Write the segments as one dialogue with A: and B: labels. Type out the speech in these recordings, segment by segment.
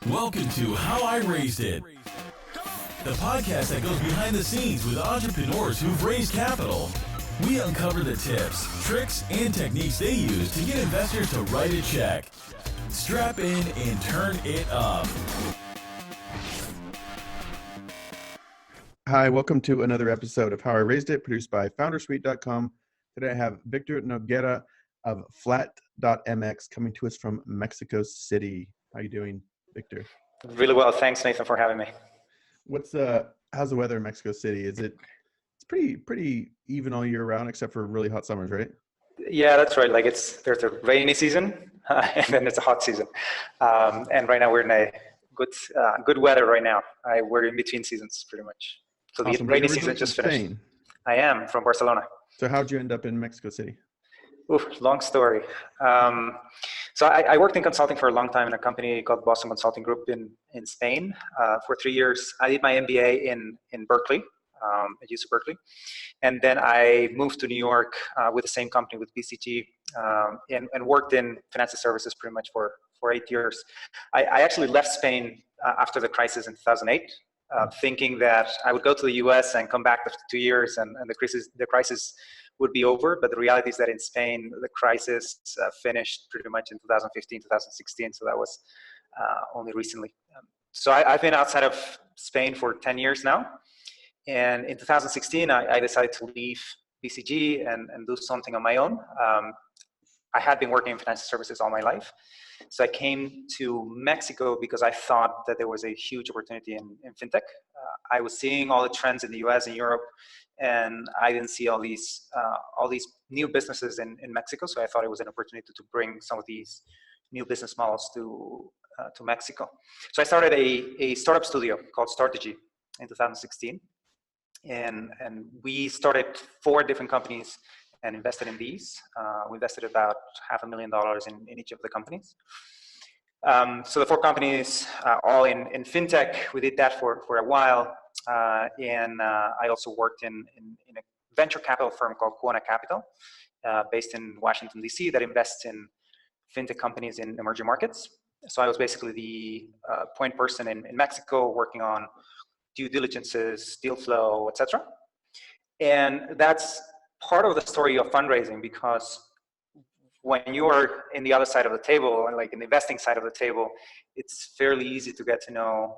A: Welcome to How I Raised It, the podcast that goes behind the scenes with entrepreneurs who've raised capital. We uncover the tips, tricks, and techniques they use to get investors to write a check. Strap in and turn it up.
B: Hi, welcome to another episode of How I Raised It, produced by Foundersuite.com. Today I have Victor Noguera of Flat.mx coming to us from Mexico City. How are you doing, Victor?
C: Really well. Thanks, Nathan, for having me.
B: How's the weather in Mexico City? It's pretty even all year round, except for really hot summers, right?
C: Yeah, that's right. There's a rainy season and then there's a hot season. And right now we're in a good weather right now. We're in between seasons pretty much. So
B: Awesome.
C: the rainy season just finished.
B: Spain.
C: I am from Barcelona.
B: So how'd you end up in Mexico City?
C: Oof, long story. So I worked in consulting for a long time in a company called Boston Consulting Group in Spain for 3 years. I did my MBA in Berkeley, at UC Berkeley. And then I moved to New York with the same company, with BCG, and worked in financial services pretty much for 8 years. I actually left Spain after the crisis in 2008, thinking that I would go to the US and come back after 2 years and the crisis would be over. But the reality is that in Spain, the crisis finished pretty much in 2015, 2016. So that was only recently. So I've been outside of Spain for 10 years now. And in 2016, I decided to leave BCG and do something on my own. I had been working in financial services all my life. So I came to Mexico because I thought that there was a huge opportunity in fintech. I was seeing all the trends in the US and Europe, and I didn't see all these new businesses in Mexico. So I thought it was an opportunity to bring some of these new business models to Mexico. So I started a startup studio called Strategy in 2016. And we started 4 different companies and invested in these. We invested about $500,000 in each of the companies. So the 4 companies, all in fintech, we did that for a while. And I also worked in a venture capital firm called Tijuana Capital, based in Washington, D.C., that invests in fintech companies in emerging markets. So I was basically the point person in Mexico, working on due diligences, deal flow, etc. And that's part of the story of fundraising, because when you're in the other side of the table, and like in the investing side of the table, it's fairly easy to get to know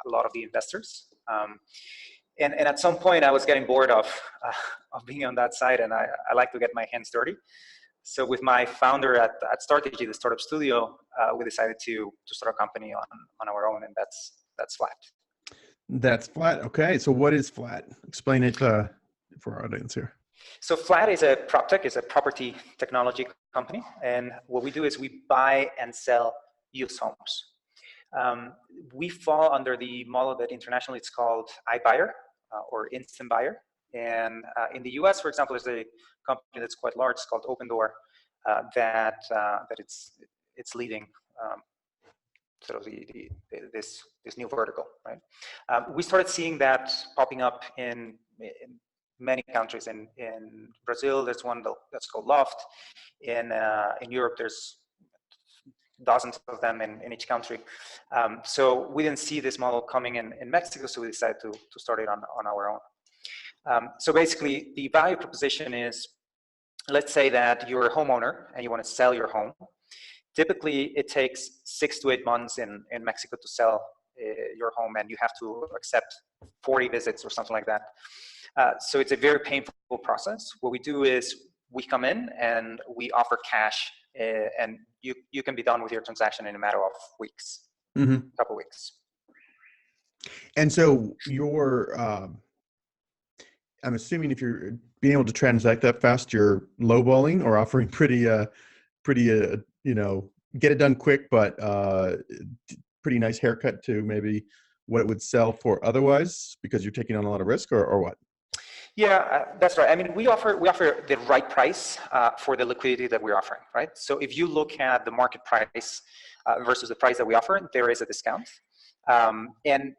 C: a lot of the investors. And at some point, I was getting bored of being on that side, and I like to get my hands dirty. So with my founder at Strategy, the startup studio, we decided to start a company on our own, and that's Flat.
B: That's Flat. Okay. So what is Flat? Explain it for our audience here.
C: So Flat is a PropTech, is a property technology company. And what we do is we buy and sell used homes. We fall under the model that internationally it's called iBuyer or instant buyer. And in the US, for example, there's a company that's quite large, it's called Open Door, that it's leading sort of this new vertical, right? We started seeing that popping up in many countries. In Brazil, there's one that's called Loft. In Europe, there's dozens of them in each country. So we didn't see this model coming in Mexico, so we decided to start it on our own. So basically, the value proposition is, let's say that you're a homeowner and you want to sell your home. Typically, it takes 6 to 8 months in Mexico to sell your home, and you have to accept 40 visits or something like that. So it's a very painful process. What we do is we come in and we offer cash, and you can be done with your transaction in a matter of weeks, couple weeks.
B: And so I'm assuming if you're being able to transact that fast, you're lowballing or offering pretty get it done quick, but pretty nice haircut to maybe what it would sell for otherwise, because you're taking on a lot of risk, or what?
C: Yeah, that's right. I mean, we offer the right price for the liquidity that we're offering, right? So if you look at the market price versus the price that we offer, there is a discount, and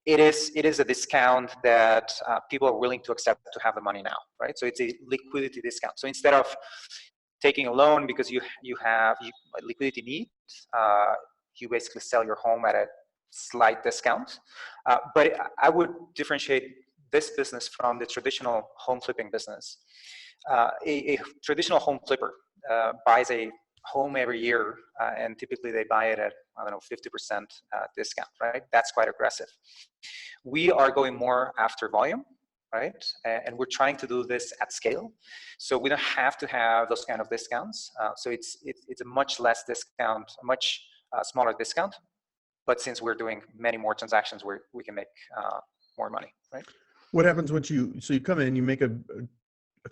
C: it is a discount that people are willing to accept to have the money now, right? So it's a liquidity discount. So instead of taking a loan because you have liquidity needs, you basically sell your home at a slight discount. But I would differentiate this business from the traditional home flipping business. A traditional home flipper buys a home every year, and typically they buy it at, I don't know, 50% discount, right? That's quite aggressive. We are going more after volume, right? And we're trying to do this at scale. So we don't have to have those kind of discounts. So it's a much less discount, a much smaller discount. But since we're doing many more transactions, we can make more money, right?
B: What happens once you come in, you make a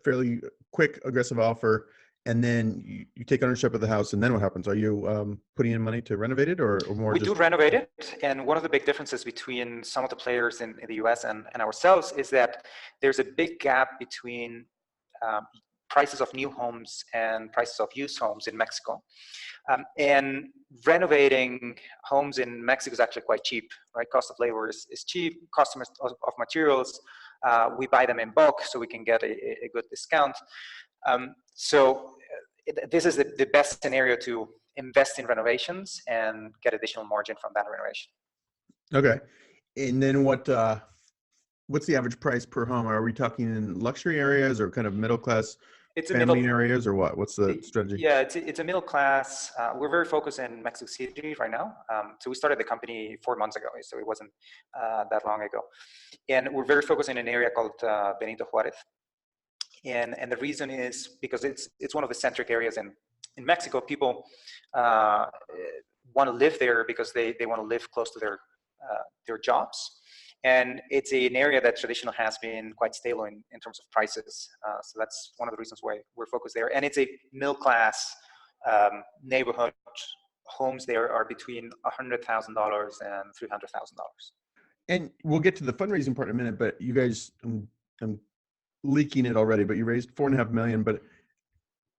B: fairly quick, aggressive offer, and then you take ownership of the house, and then what happens? Are you putting in money to renovate it, or more?
C: We do renovate it, and one of the big differences between some of the players in the US and ourselves is that there's a big gap between prices of new homes and prices of used homes in Mexico. And renovating homes in Mexico is actually quite cheap, right? Cost of labor is cheap, cost of materials, we buy them in bulk so we can get a good discount. So this is the best scenario to invest in renovations and get additional margin from that renovation.
B: Okay. And then what's the average price per home? Are we talking in luxury areas or kind of middle class family areas, or what? What's the strategy?
C: Yeah, it's a middle class. We're very focused in Mexico City right now. So we started the company 4 months ago, so it wasn't that long ago. And we're very focused in an area called Benito Juarez. And the reason is because it's one of the centric areas in Mexico. People want to live there because they want to live close to their jobs. And it's an area that traditionally has been quite stable in terms of prices. So that's one of the reasons why we're focused there. And it's a middle class neighborhood. Homes there are between $100,000 and $300,000.
B: And we'll get to the fundraising part in a minute, but you guys, I'm leaking it already, but you raised $4.5 million, but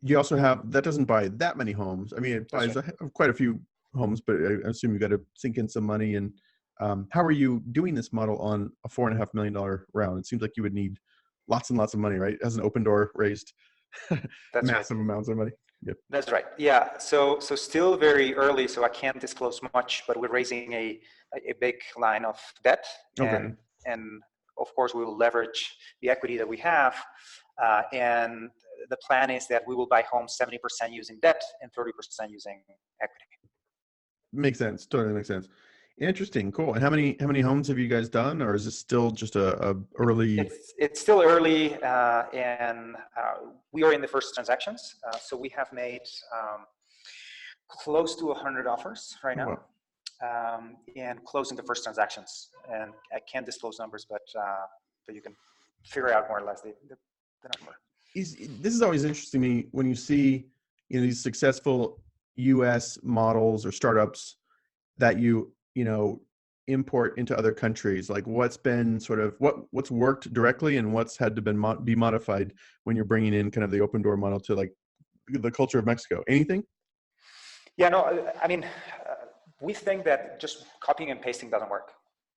B: you also have, that doesn't buy that many homes. I mean, it buys quite a few homes, but I assume you got to sink in some money. And how are you doing this model on a $4.5 million round? It seems like you would need lots and lots of money, right? As an open door raised massive amounts of money. Yep. That's
C: right. Yeah. So still very early, so I can't disclose much, but we're raising a big line of debt.
B: Okay.
C: And of course, we will leverage the equity that we have. And the plan is that we will buy homes 70% using debt and 30% using equity.
B: Makes sense. Totally makes sense. Interesting. Cool. And how many homes have you guys done, or is it still just a early?
C: It's still early, and we are in the first transactions. So we have made close to 100 offers right now. Wow. And closing the first transactions. And I can't disclose numbers, but you can figure out more or less the number.
B: This is always interesting to me when you see these successful U.S. models or startups that you import into other countries. Like what's been sort of what's worked directly and what's had to be modified when you're bringing in kind of the open door model to like the culture of Mexico. Anything?
C: Yeah, no, I mean, we think that just copying and pasting doesn't work,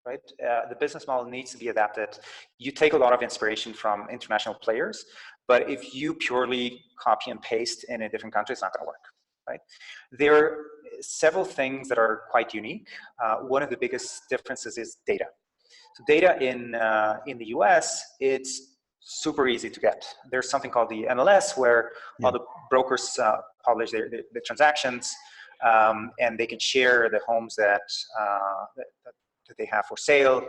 C: right? The business model needs to be adapted. You take a lot of inspiration from international players, but if you purely copy and paste in a different country, it's not going to work, right? There are several things that are quite unique. One of the biggest differences is data. So data in the US, it's super easy to get. There's something called the MLS where all the brokers publish the transactions, and they can share the homes that they have for sale.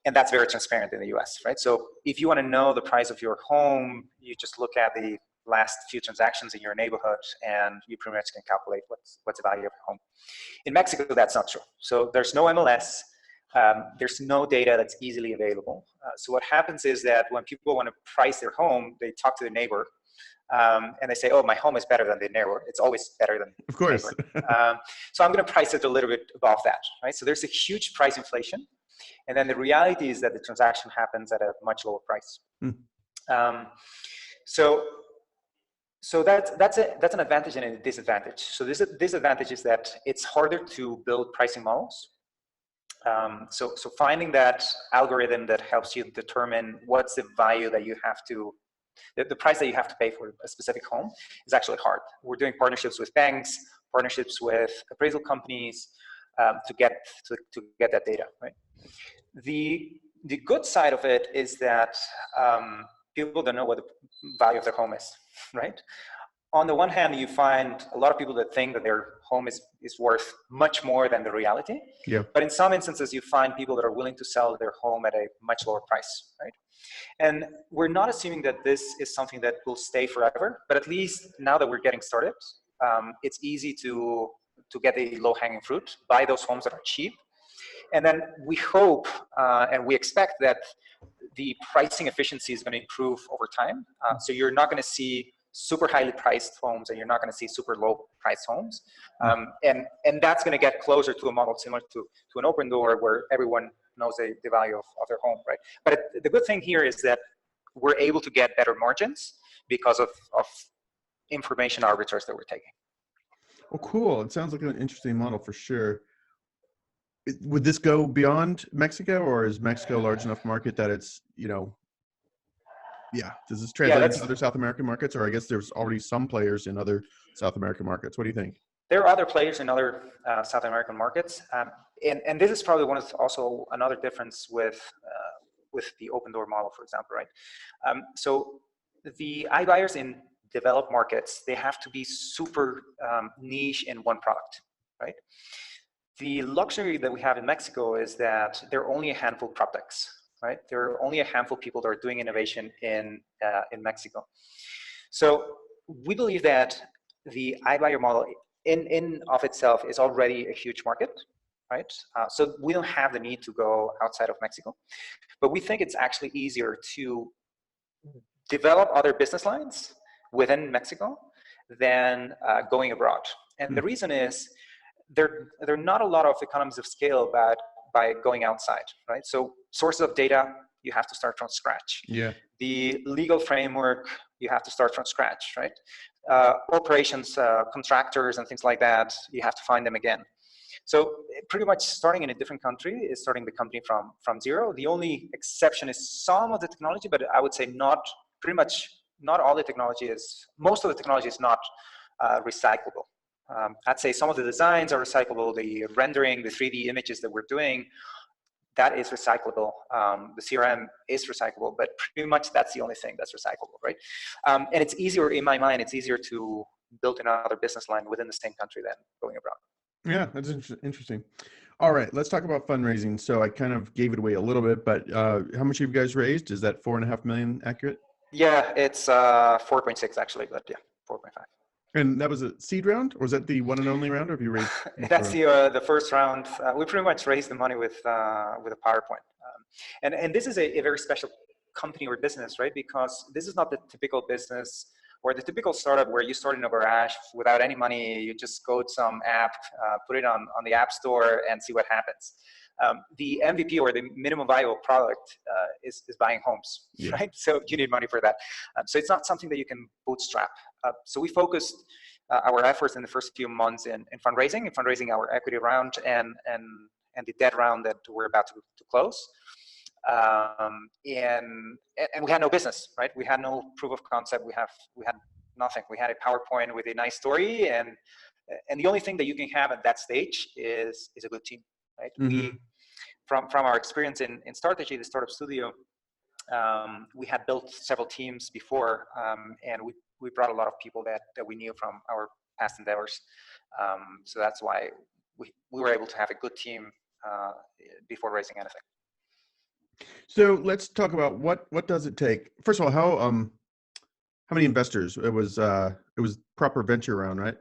C: And that's very transparent in the US, right? So if you want to know the price of your home, you just look at the last few transactions in your neighborhood and you pretty much can calculate what's the value of your home. In Mexico, that's not true. So there's no MLS. There's no data that's easily available. So what happens is that when people want to price their home, they talk to the neighbor and they say, oh, my home is better than the neighbor. It's always better than
B: of course.
C: The neighbor. So I'm going to price it a little bit above that, right? So there's a huge price inflation. And then the reality is that the transaction happens at a much lower price. So that's an advantage and a disadvantage. So this disadvantage is that it's harder to build pricing models. So finding that algorithm that helps you determine what's the value that you have to, the price that you have to pay for a specific home is actually hard. We're doing partnerships with banks, partnerships with appraisal companies to get that data, right? The good side of it is that people don't know what the value of their home is, right? On the one hand, you find a lot of people that think that their home is worth much more than the reality.
B: Yeah.
C: But in some instances, you find people that are willing to sell their home at a much lower price, right? And we're not assuming that this is something that will stay forever, but at least now that we're getting started, it's easy to get the low-hanging fruit, buy those homes that are cheap. And then we hope and we expect that the pricing efficiency is going to improve over time. So you're not going to see super highly priced homes and you're not going to see super low priced homes. And that's going to get closer to a model similar to an open door where everyone knows the value of their home, right? But the good thing here is that we're able to get better margins because of information arbitrage that we're taking.
B: Well, cool. It sounds like an interesting model for sure. Would this go beyond Mexico, or is Mexico a large enough market that it's, does this translate into other South American markets? Or I guess there's already some players in other South American markets. What do you think?
C: There are other players in other South American markets. And this is probably also another difference with the open door model, for example, right? So the iBuyers in developed markets, they have to be super niche in one product, right? The luxury that we have in Mexico is that there are only a handful of PropTechs, right? There are only a handful of people that are doing innovation in Mexico. So we believe that the iBuyer model in of itself is already a huge market, right? So we don't have the need to go outside of Mexico, but we think it's actually easier to develop other business lines within Mexico than going abroad. And the reason is there are not a lot of economies of scale by going outside, right? So sources of data, you have to start from scratch.
B: Yeah.
C: The legal framework, you have to start from scratch, right? Operations, contractors and things like that, you have to find them again. So pretty much starting in a different country is starting the company from zero. The only exception is some of the technology, but I would say pretty much not all the technology most of the technology is not recyclable. I'd say some of the designs are recyclable, the rendering, the 3D images that we're doing, that is recyclable. The CRM is recyclable, but pretty much that's the only thing that's recyclable, right? And it's easier, in my mind, it's easier to build another business line within the same country than going abroad.
B: Yeah, that's interesting. All right, let's talk about fundraising. So I kind of gave it away a little bit, but how much have you guys raised? Is that $4.5 million accurate?
C: Yeah, it's 4.6 actually, but yeah, 4.5. And
B: that was a seed round, or was that the one and only round, or have you raised?
C: That's the first round. We pretty much raised the money with a PowerPoint, and this is a very special company or business, right? Because this is not the typical business or the typical startup where you start in a garage without any money. You just code some app, put it on the App Store, and see what happens. The MVP or the minimum viable product is buying homes, right? So you need money for that. So it's not something that you can bootstrap. So we focused our efforts in the first few months in fundraising our equity round and the debt round that we're about to close. And we had no business, right? We had no proof of concept. We had nothing. We had a PowerPoint with a nice story, and the only thing that you can have at that stage is a good team. Right? Mm-hmm. From our experience in Startagy, the startup studio, we had built several teams before, and we brought a lot of people that we knew from our past endeavors. So that's why we were able to have a good team before raising anything.
B: So let's talk about what does it take. First of all, how many investors? It was proper venture round, right?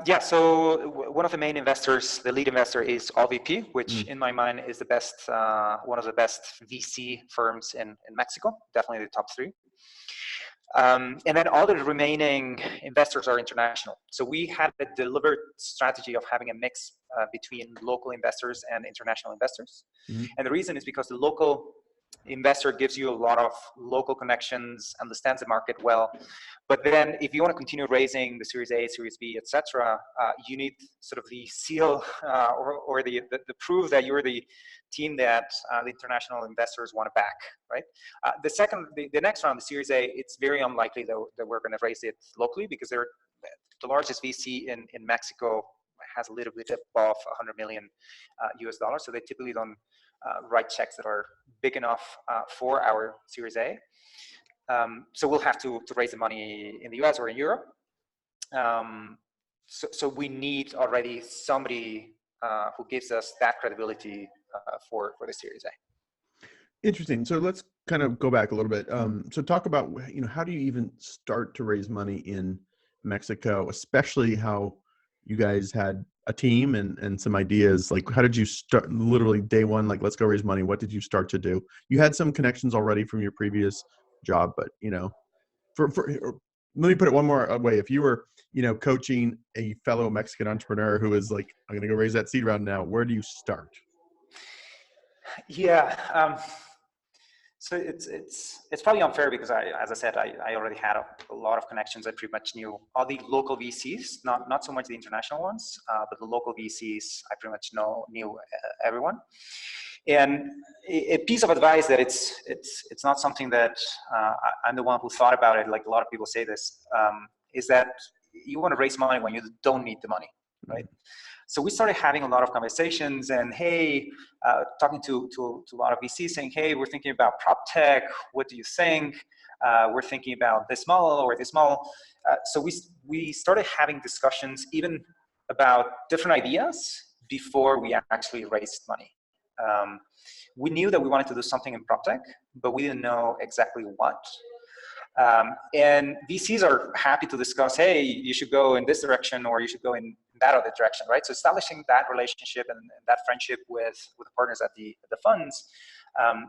C: Yeah, so one of the main investors, the lead investor, is ALLVP, which in my mind is the best, one of the best VC firms in Mexico, definitely the top 3. And then all the remaining investors are international. So we had a deliberate strategy of having a mix between local investors and international investors. Mm-hmm. And the reason is because the local investor gives you a lot of local connections, understands the market well. But then if you want to continue raising the Series A, Series B, etc., you need sort of the seal or the proof that you're the team that the international investors want to back, right? The next round, the Series A, it's very unlikely that we're going to raise it locally because there are the largest VC in Mexico has a little bit above 100 million US dollars. So they typically don't write checks that are big enough for our Series A. So we'll have to raise the money in the US or in Europe. So we need already somebody who gives us that credibility for the Series A.
B: Interesting. So let's kind of go back a little bit. So talk about, how do you even start to raise money in Mexico, especially how you guys had a team and some ideas. Like, how did you start literally day one? Like, let's go raise money. What did you start to do? You had some connections already from your previous job, but let me put it one more way. If you were, coaching a fellow Mexican entrepreneur who is like, I'm going to go raise that seed round now, where do you start?
C: Yeah. So it's probably unfair because as I said, I already had a lot of connections. I pretty much knew all the local VCs, not so much the international ones, but the local VCs. I pretty much knew everyone. And a piece of advice that it's not something that I'm the one who thought about it. Like a lot of people say this, is that you want to raise money when you don't need the money, right? So we started having a lot of conversations and talking to a lot of VCs saying, hey, we're thinking about prop tech. What do you think? We're thinking about this model or this model. So we started having discussions even about different ideas before we actually raised money. We knew that we wanted to do something in prop tech, but we didn't know exactly what. And VCs are happy to discuss, hey, you should go in this direction or you should go in that other direction, right? So establishing that relationship and that friendship with the partners at the funds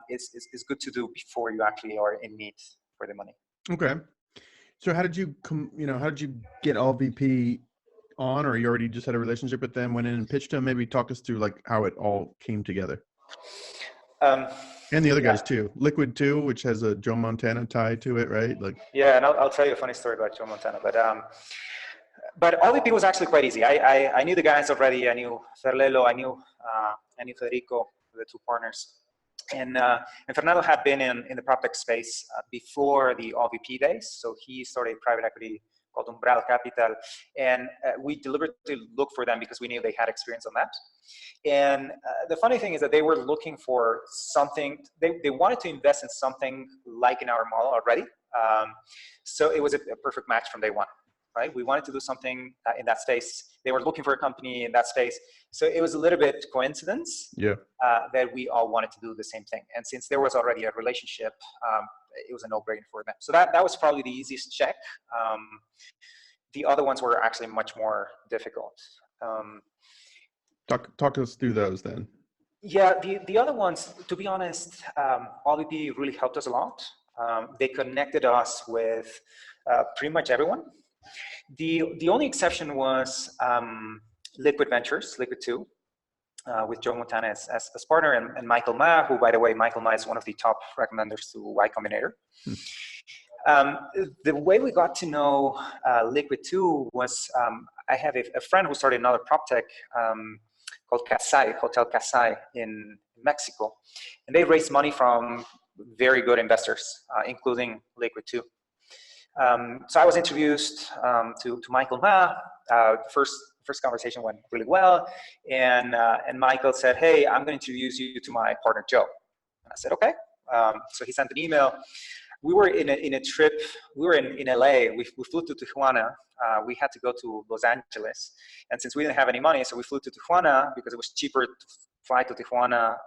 C: is good to do before you actually are in need for the money.
B: Okay. So how did you how did you get ALLVP on, or you already just had a relationship with them, went in and pitched them? Maybe talk us through like how it all came together. And the other guys too. Liquid 2, which has a Joe Montana tie to it, right? Like.
C: Yeah, and I'll tell you a funny story about Joe Montana. But ALLVP was actually quite easy. I knew the guys already. I knew Ferlelo. I knew Federico, the two partners. And Fernando had been in the prop tech space before the ALLVP days. So he started private equity called Umbral Capital. And we deliberately looked for them because we knew they had experience on that. And the funny thing is that they were looking for something, they wanted to invest in something like in our model already. So it was a perfect match from day one, right? We wanted to do something in that space. They were looking for a company in that space. So it was a little bit coincidence that we all wanted to do the same thing. And since there was already a relationship, it was a no-brainer for them. So that was probably the easiest check. The other ones were actually much more difficult.
B: Talk us through those then.
C: Yeah, the other ones, to be honest, ALLVP really helped us a lot. They connected us with pretty much everyone. The only exception was Liquid Ventures, Liquid 2, with Joe Montana as partner, and Michael Ma, who, by the way, Michael Ma is one of the top recommenders to Y Combinator. The way we got to know Liquid 2 was I have a friend who started another prop tech called Casai, Hotel Casai in Mexico. And they raised money from very good investors, including Liquid 2. So I was introduced to Michael Ma. First conversation went really well. And Michael said, hey, I'm going to introduce you to my partner, Joe. And I said, okay. So he sent an email. We were in a trip. We were in LA. We flew to Tijuana. We had to go to Los Angeles. And since we didn't have any money, so we flew to Tijuana because it was cheaper to fly to Tijuana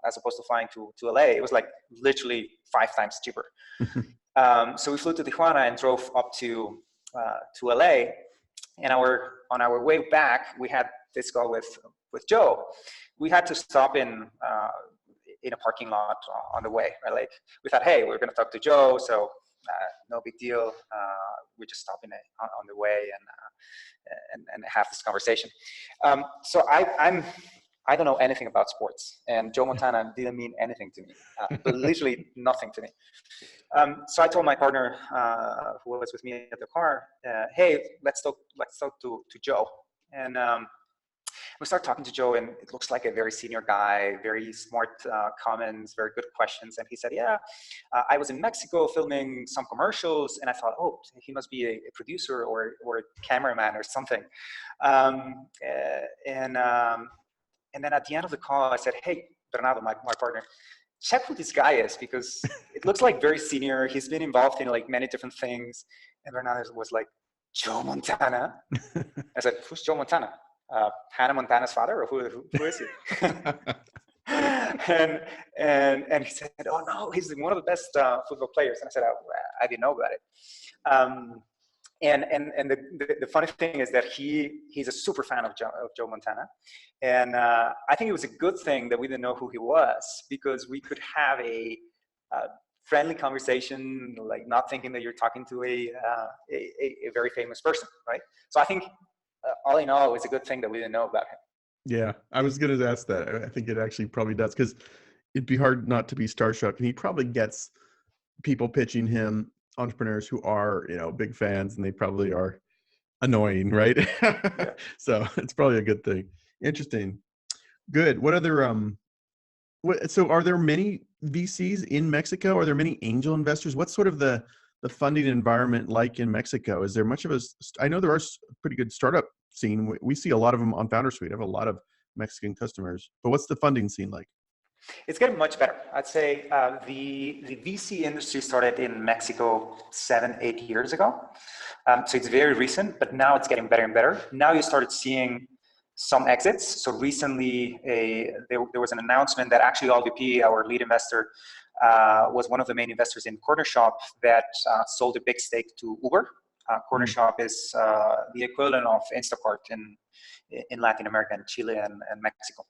C: as opposed to flying to LA. It was like literally 5 times cheaper. So we flew to Tijuana and drove up to LA. And on our way back, we had this call with Joe. We had to stop in a parking lot on the way, right? Like we thought, hey, we're going to talk to Joe, so no big deal. We just stop on the way and have this conversation. So I don't know anything about sports, and Joe Montana didn't mean anything to me, but literally nothing to me. So I told my partner, who was with me at the car, hey, let's talk to Joe. And We started talking to Joe, and it looks like a very senior guy, very smart comments, very good questions. And he said, yeah, I was in Mexico filming some commercials, and I thought, oh, he must be a producer or a cameraman or something. And then at the end of the call, I said, hey, Bernardo, my partner, check who this guy is, because it looks like very senior. He's been involved in like many different things. And Bernardo was like, Joe Montana? I said, who's Joe Montana? Hannah Montana's father, or who is he? and he said, oh no, he's one of the best football players. And I said, oh, I didn't know about it. And the funny thing is that he's a super fan of Joe Montana. And I think it was a good thing that we didn't know who he was, because we could have a friendly conversation, like not thinking that you're talking to a very famous person, right? So I think all in all, it's a good thing that we didn't know about him.
B: Yeah, I was going to ask that. I think it actually probably does, because it'd be hard not to be starstruck. And he probably gets people pitching him, entrepreneurs who are, big fans, and they probably are annoying, right?
C: Yeah.
B: So it's probably a good thing. Interesting. Good. What other, so are there many VCs in Mexico? Are there many angel investors? What's sort of the funding environment like in Mexico? Is there much of I know there are pretty good startup scene. We see a lot of them on Founder Suite. I have a lot of Mexican customers, but what's the funding scene like?
C: It's getting much better. I'd say the VC industry started in Mexico 7-8 years ago. So it's very recent, but now it's getting better and better. Now you started seeing some exits. So recently there was an announcement that actually ALLVP, our lead investor, was one of the main investors in Corner Shop that sold a big stake to Uber. Corner Shop is the equivalent of Instacart in Latin America, and Chile and Mexico.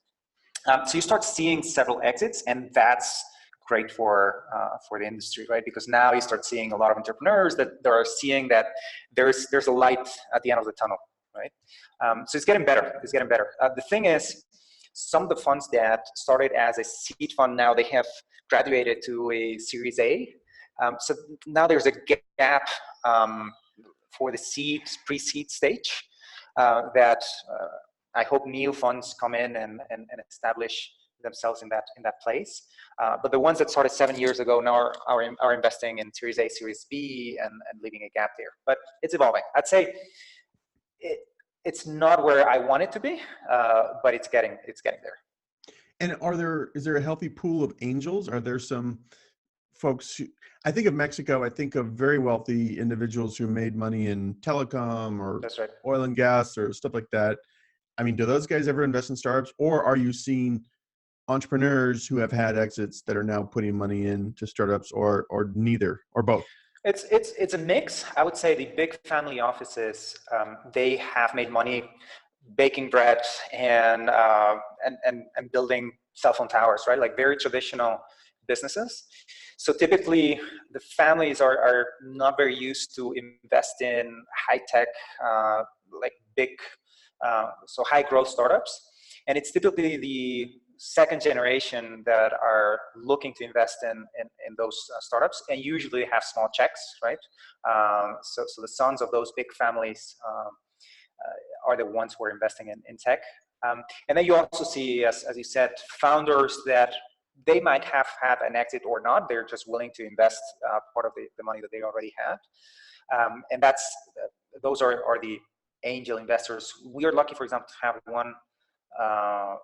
C: So you start seeing several exits, and that's great for the industry, right? Because now you start seeing a lot of entrepreneurs that are seeing that there's a light at the end of the tunnel, right? So it's getting better. It's getting better. The thing is, some of the funds that started as a seed fund, now they have graduated to a Series A. So now there's a gap for the pre-seed stage that I hope new funds come in and establish themselves in that place. But the ones that started 7 years ago now are investing in Series A, Series B, and leaving a gap there. But it's evolving. I'd say it's not where I want it to be, but it's getting there.
B: And is there a healthy pool of angels? Are there some folks I think of Mexico, I think of very wealthy individuals who made money in telecom or
C: That's right.
B: oil and gas or stuff like that. I mean, do those guys ever invest in startups, or are you seeing entrepreneurs who have had exits that are now putting money into startups, or neither, or both?
C: It's a mix. I would say the big family offices, they have made money baking bread and building cell phone towers, right? Like very traditional businesses. So typically the families are not very used to invest in high tech, like big, so high growth startups. And it's typically the second generation that are looking to invest in those startups, and usually have small checks, right? So the sons of those big families are the ones who are investing in tech. And then you also see, as you said, founders that they might have had an exit or not. They're just willing to invest part of the money that they already had. And those are the angel investors. We are lucky, for example, to have one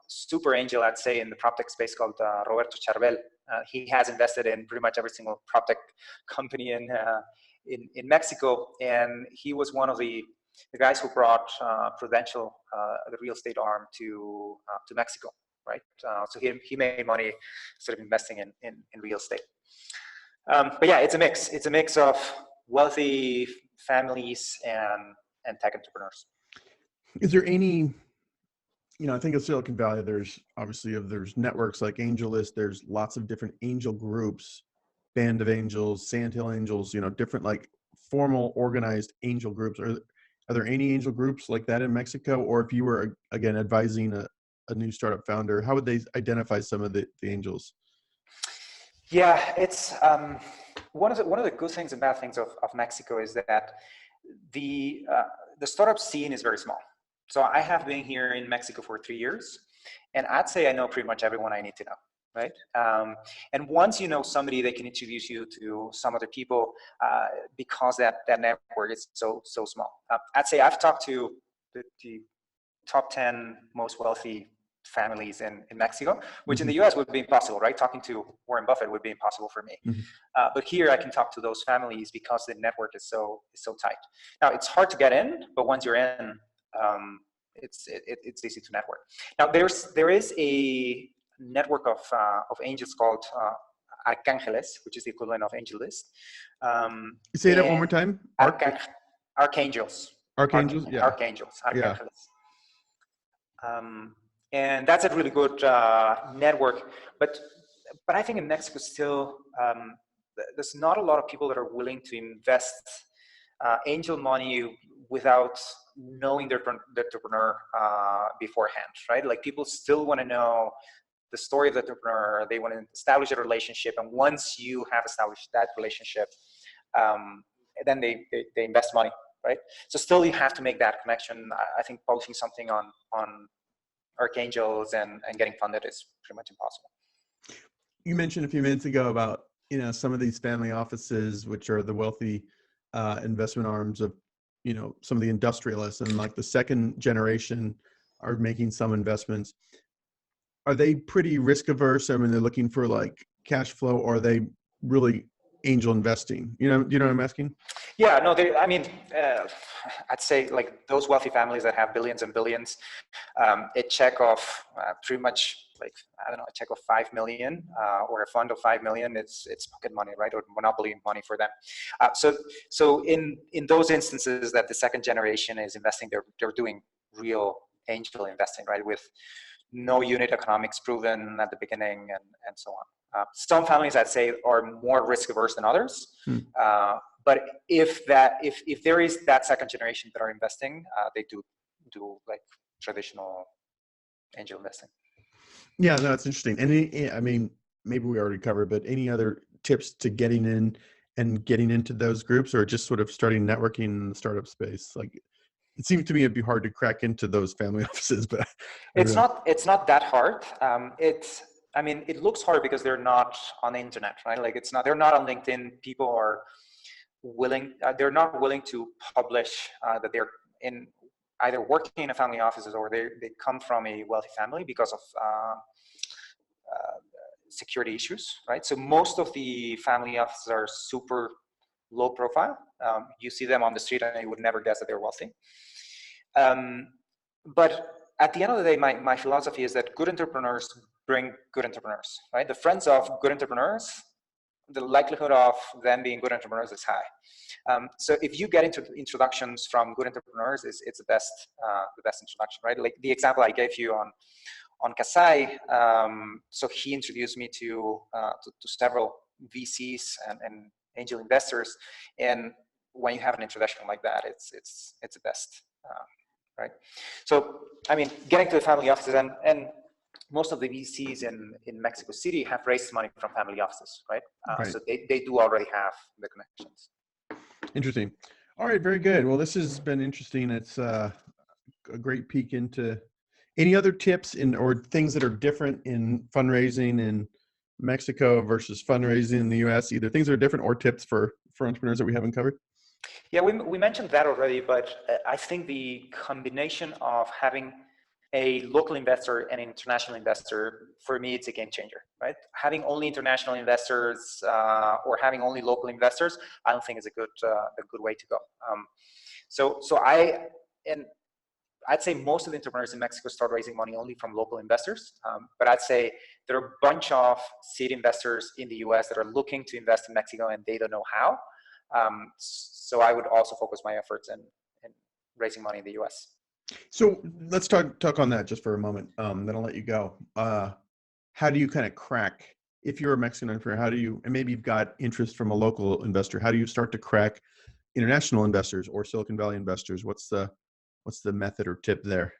C: super angel, I'd say, in the prop tech space called Roberto Charbel. He has invested in pretty much every single prop tech company in Mexico, and he was one of the guys who brought Prudential, the real estate arm, to Mexico, right? So he made money sort of investing in real estate. But yeah, it's a mix. It's a mix of wealthy families and tech entrepreneurs.
B: Is there any, I think of Silicon Valley, there's networks like AngelList, there's lots of different angel groups, Band of Angels, Sandhill Angels, different like formal organized angel groups. Are there any angel groups like that in Mexico? Or if you were, again, advising a new startup founder, how would they identify some of the angels?
C: Yeah, it's one of the good things and bad things of Mexico is that the startup scene is very small. So I have been here in Mexico for 3 years, and I'd say I know pretty much everyone I need to know, right? And once you know somebody, they can introduce you to some other people because that network is so small. I'd say I've talked to the top 10 most wealthy families in Mexico, which in the US would be impossible, right? Talking to Warren Buffett would be impossible for me. But here I can talk to those families because the network is so tight. Now it's hard to get in, but once you're in, it's easy to network. Now there is a network of angels called Arcángeles, which is the equivalent of Angel List.
B: Say that one more time.
C: Archangels.
B: Archangels. Yeah.
C: Archangels. Arcángeles. And that's a really good network, but I think in Mexico still there's not a lot of people that are willing to invest angel money without knowing the entrepreneur beforehand, right? Like people still want to know the story of the entrepreneur. They want to establish a relationship, and once you have established that relationship, then they invest money, right? So still you have to make that connection. I think publishing something on Archangels and getting funded is pretty much impossible.
B: You mentioned a few minutes ago about, some of these family offices, which are the wealthy investment arms of, some of the industrialists, and like the second generation are making some investments. Are they pretty risk averse? I mean, they're looking for like cash flow, or are they really angel investing? You know what I'm asking?
C: Yeah, no, I'd say like those wealthy families that have billions and billions, a check of pretty much like, I don't know, a check of 5 million or a fund of 5 million, it's pocket money, right? Or monopoly money for them. So in those instances that the second generation is investing, they're doing real angel investing, right? With no unit economics proven at the beginning and so on. Some families, I'd say, are more risk averse than others. But if there is that second generation that are investing, they do like traditional angel investing.
B: Yeah, no, it's interesting. And I mean, maybe we already covered, but any other tips to getting in and getting into those groups, or just sort of starting networking in the startup space? Like, it seems to me it'd be hard to crack into those family offices, but
C: it's not that hard. It looks hard because they're not on the internet, right? Like they're not on LinkedIn. People are they're not willing to publish that they're in either working in a family offices or they come from a wealthy family because of security issues, right? So most of the family offices are super low profile. You see them on the street and you would never guess that they're wealthy. But at the end of the day, my philosophy is that good entrepreneurs bring good entrepreneurs, right? The friends of good entrepreneurs, the likelihood of them being good entrepreneurs is high. So if you get into introductions from good entrepreneurs, it's the best introduction, right? Like the example I gave you on Kasai. So he introduced me to several VCs and angel investors, and when you have an introduction like that, it's the best, right? So I mean, getting to the family offices and most of the VCs in Mexico City have raised money from family offices, right?
B: Right.
C: So they do already have the connections.
B: Interesting. All right, very good. Well, this has been interesting. It's a great peek into any other tips or things that are different in fundraising in Mexico versus fundraising in the US, either things that are different or tips for entrepreneurs that we haven't covered.
C: Yeah, we mentioned that already, but I think the combination of having a local investor and an international investor, for me, it's a game changer, right? Having only international investors or having only local investors, I don't think is a good way to go. I'd say most of the entrepreneurs in Mexico start raising money only from local investors, but I'd say there are a bunch of seed investors in the US that are looking to invest in Mexico and they don't know how. So I would also focus my efforts in raising money in the US.
B: So let's talk on that just for a moment. Then I'll let you go. How do you kind of crack, if you're a Mexican entrepreneur, and maybe you've got interest from a local investor, how do you start to crack international investors or Silicon Valley investors? What's the method or tip there?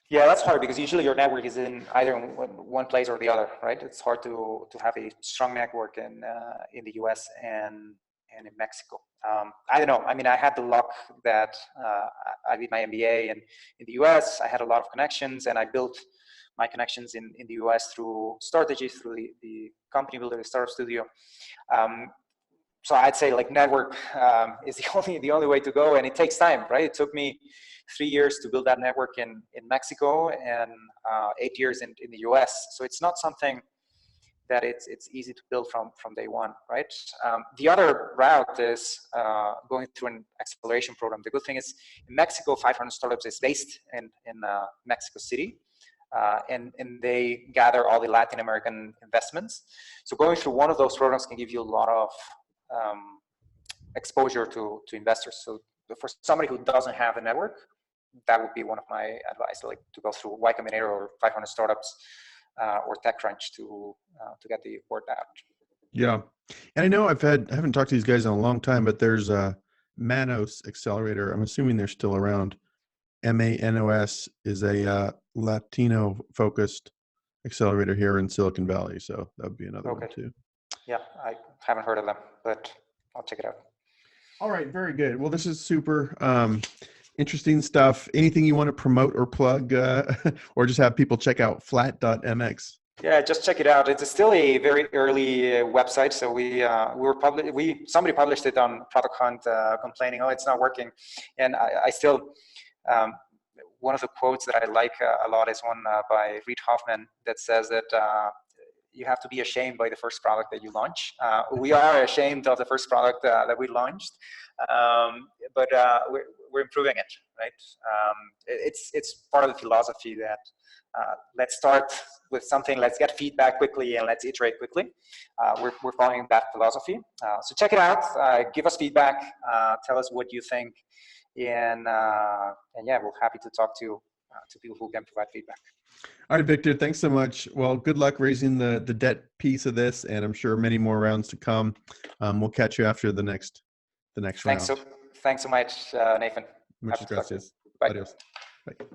C: Yeah, that's hard because usually your network is in either one place or the other, right? It's hard to have a strong network in the US and in Mexico. I don't know. I mean, I had the luck that I did my MBA in the US. I had a lot of connections, and I built my connections in the US through strategies, through the company builder, the startup studio. So I'd say like network is the only way to go, and it takes time, right? It took me 3 years to build that network in Mexico, and 8 years in the US. So it's not something that it's easy to build from day one, right? The other route is going through an acceleration program. The good thing is in Mexico, 500 Startups is based in Mexico City, and they gather all the Latin American investments. So going through one of those programs can give you a lot of exposure to investors. So for somebody who doesn't have a network, that would be one of my advice, like to go through Y Combinator or 500 Startups or TechCrunch to get the word out.
B: Yeah, and I know I haven't talked to these guys in a long time, but there's a Manos Accelerator. I'm assuming they're still around. MANOS is a Latino focused accelerator here in Silicon Valley, so that would be another one too.
C: Yeah, I haven't heard of them, but I'll check it out.
B: All right, very good. Well, this is super interesting stuff. Anything you want to promote or plug, or just have people check out Flat.mx?
C: Yeah, just check it out. It's still a very early website. So somebody published it on Product Hunt, complaining, oh, it's not working. And I still, one of the quotes that I like a lot is one by Reid Hoffman that says that you have to be ashamed by the first product that you launch. We are ashamed of the first product that we launched, but we're improving it, right? It's part of the philosophy that let's start with something, let's get feedback quickly, and let's iterate quickly. We're following that philosophy. So check it out, give us feedback, tell us what you think, and yeah, we're happy to talk to people who can provide feedback.
B: All right, Victor, thanks so much. Well, good luck raising the debt piece of this, and I'm sure many more rounds to come. We'll catch you after the next round.
C: Thanks so much, Nathan.
B: Muchas gracias.
C: Bye.
B: Adios. Bye.